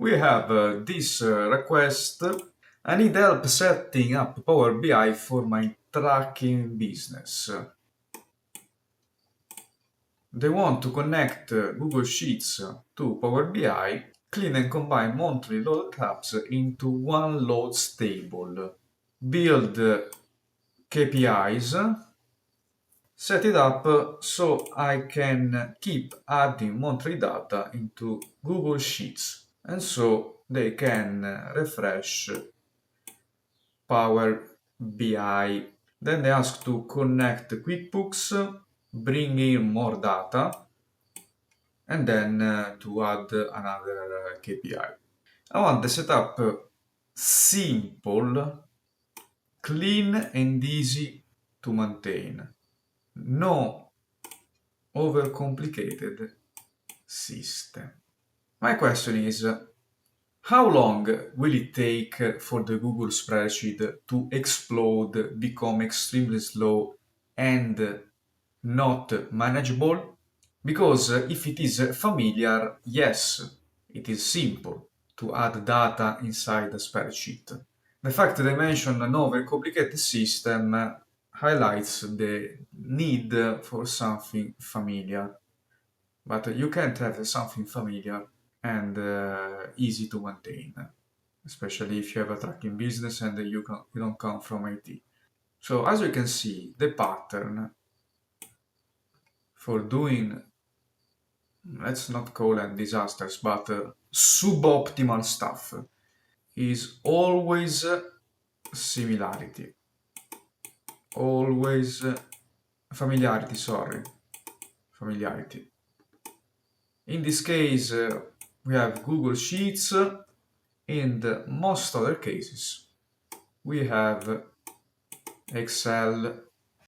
we have this request. I need help setting up Power BI for my tracking business. They want to connect Google Sheets to Power BI, clean and combine monthly load tabs into one loads table, build KPIs, set it up so I can keep adding monthly data into Google Sheets, and so they can refresh Power BI. Then they ask to connect QuickBooks, bring in more data, and then to add another KPI. I want the setup simple, clean and easy to maintain. No overcomplicated system. My question is, how long will it take for the Google spreadsheet to explode, become extremely slow and not manageable? Because if it is familiar, yes, it is simple to add data inside the spreadsheet. The fact they mention no very complicated system highlights the need for something familiar. But you can't have something familiar and easy to maintain, especially if you have a tracking business and you don't come from IT. So as you can see, the pattern for doing, let's not call it disasters, but suboptimal stuff is always similarity. Always familiarity, sorry. Familiarity. In this case, we have Google Sheets. In most other cases, we have Excel